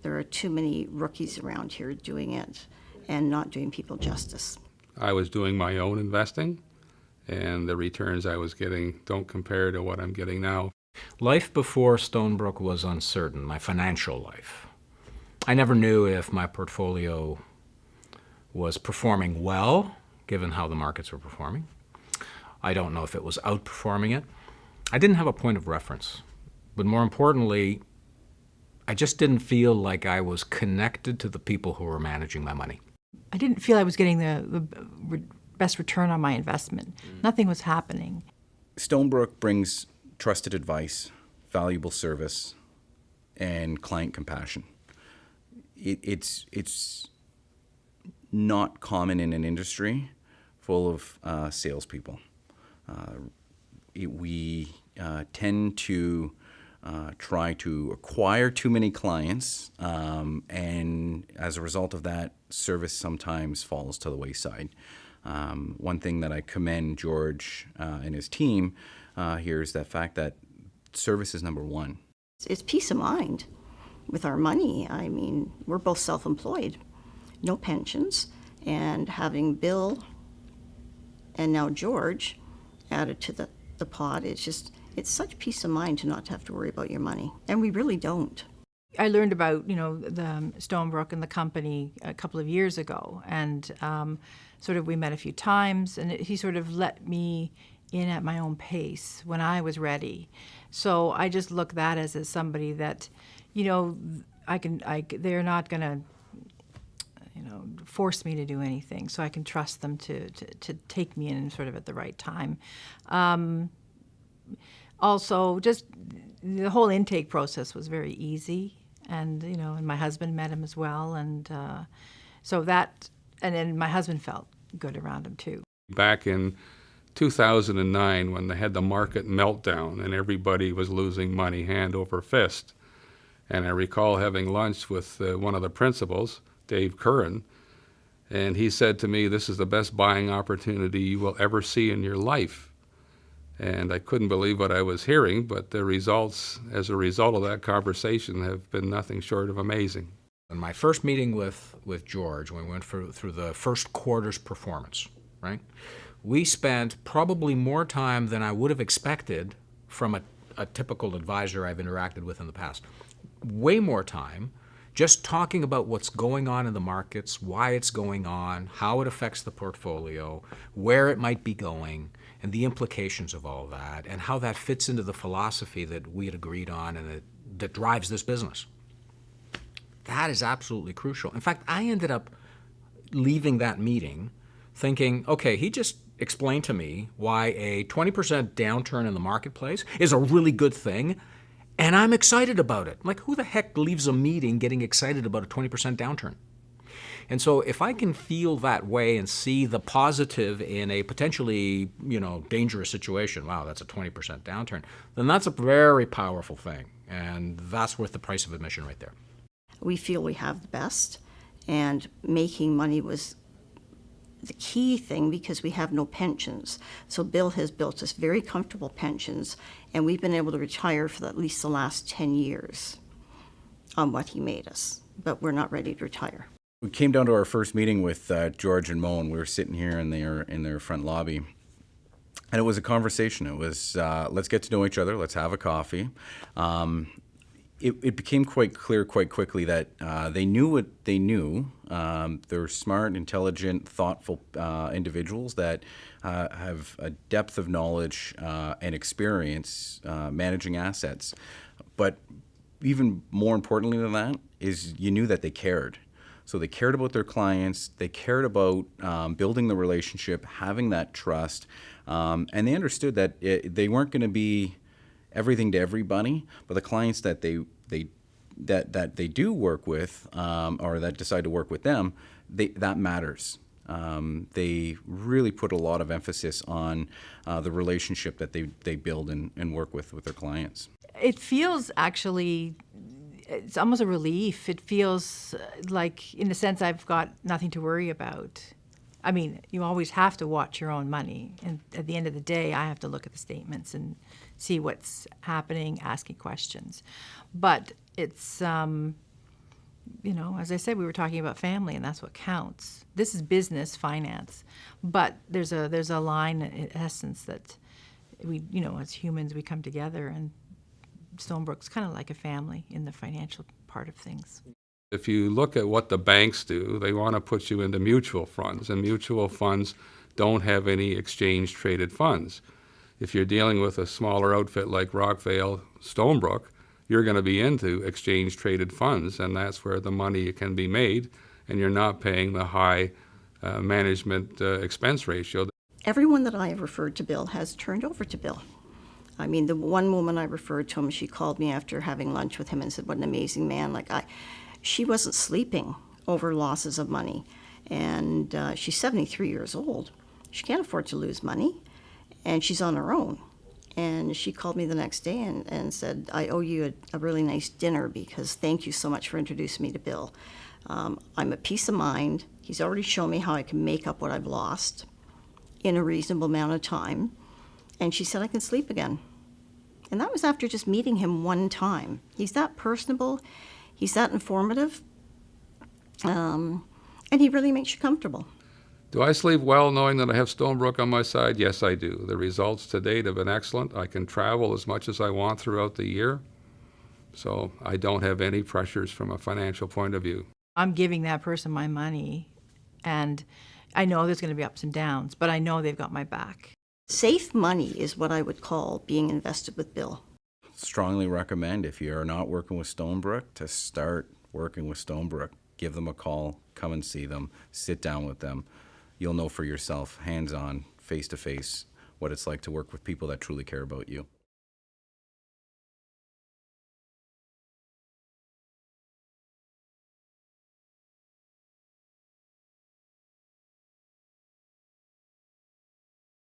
There are too many rookies around here doing it and not doing people justice. I was doing my own investing, and the returns I was getting don't compare to what I'm getting now. Life before Stonebrooke was uncertain, my financial life. I never knew if my portfolio was performing well, given how the markets were performing. I don't know if it was outperforming it. I didn't have a point of reference. But more importantly, I just didn't feel like I was connected to the people who were managing my money. I didn't feel I was getting the best return on my investment. Nothing was happening. Stonebrooke brings trusted advice, valuable service, and client compassion. It's not common in an industry full of salespeople. We tend to try to acquire too many clients, and as a result of that, service sometimes falls to the wayside. One thing that I commend George and his team here is that fact that service is number one. It's peace of mind with our money. I mean, we're both self-employed, no pensions, and having Bill and now George added to the pot, it's such peace of mind to not have to worry about your money. And we really don't. I learned about, the Stonebrooke and the company a couple of years ago, and sort of we met a few times, and he sort of let me in at my own pace when I was ready. So I just look that as somebody that, they're not going to, force me to do anything. So I can trust them to take me in sort of at the right time. Also, just the whole intake process was very easy, and and my husband met him as well, and and then my husband felt good around him too. Back in 2009, when they had the market meltdown and everybody was losing money hand over fist, and I recall having lunch with one of the principals, Dave Curran, and he said to me, "This is the best buying opportunity you will ever see in your life." And I couldn't believe what I was hearing, but the results as a result of that conversation have been nothing short of amazing. In my first meeting with George, when we went through the first quarter's performance, right, we spent probably more time than I would have expected from a typical advisor I've interacted with in the past. Way more time just talking about what's going on in the markets, why it's going on, how it affects the portfolio, where it might be going, and the implications of all that, and how that fits into the philosophy that we had agreed on and that drives this business. That is absolutely crucial. In fact, I ended up leaving that meeting thinking, okay, he just explained to me why a 20% downturn in the marketplace is a really good thing, and I'm excited about it. Like, who the heck leaves a meeting getting excited about a 20% downturn? And so if I can feel that way and see the positive in a potentially, dangerous situation, wow, that's a 20% downturn, then that's a very powerful thing. And that's worth the price of admission right there. We feel we have the best, and making money was the key thing because we have no pensions. So Bill has built us very comfortable pensions, and we've been able to retire for at least the last 10 years on what he made us, but we're not ready to retire. We came down to our first meeting with George and Mo, and we were sitting here in their front lobby. And it was a conversation. It was, let's get to know each other, let's have a coffee. It became quite clear quite quickly that they knew what they knew. They're smart, intelligent, thoughtful individuals that have a depth of knowledge and experience managing assets. But even more importantly than that is you knew that they cared. So they cared about their clients, they cared about building the relationship, having that trust, and they understood that they weren't going to be everything to everybody, but the clients that they do work with or that decide to work with them, that matters. They really put a lot of emphasis on the relationship that they build and work with their clients. It feels actually, it's almost a relief. It feels like, in a sense, I've got nothing to worry about. I mean, you always have to watch your own money. And at the end of the day, I have to look at the statements and see what's happening, asking questions. But it's, you know, as I said, we were talking about family, and that's what counts. This is business, finance, but there's a line in essence that we, you know, as humans, we come together, and Stonebrooke's kind of like a family in the financial part of things. If you look at what the banks do, they want to put you into mutual funds, and mutual funds don't have any exchange-traded funds. If you're dealing with a smaller outfit like Rockvale Stonebrooke, you're going to be into exchange-traded funds, and that's where the money can be made, and you're not paying the high management expense ratio. Everyone that I have referred to Bill has turned over to Bill. I mean, the one woman I referred to him, she called me after having lunch with him and said, what an amazing man. She wasn't sleeping over losses of money. And she's 73 years old. She can't afford to lose money, and she's on her own. And she called me the next day and said, I owe you a really nice dinner because thank you so much for introducing me to Bill. I'm at peace of mind. He's already shown me how I can make up what I've lost in a reasonable amount of time. And she said I can sleep again. And that was after just meeting him one time. He's that personable. He's that informative. And he really makes you comfortable. Do I sleep well knowing that I have Stonebrooke on my side? Yes, I do. The results to date have been excellent. I can travel as much as I want throughout the year. So I don't have any pressures from a financial point of view. I'm giving that person my money, and I know there's going to be ups and downs, but I know they've got my back. Safe money is what I would call being invested with Bill. Strongly recommend, if you're not working with Stonebrooke, to start working with Stonebrooke. Give them a call, come and see them, sit down with them. You'll know for yourself, hands-on, face-to-face, what it's like to work with people that truly care about you.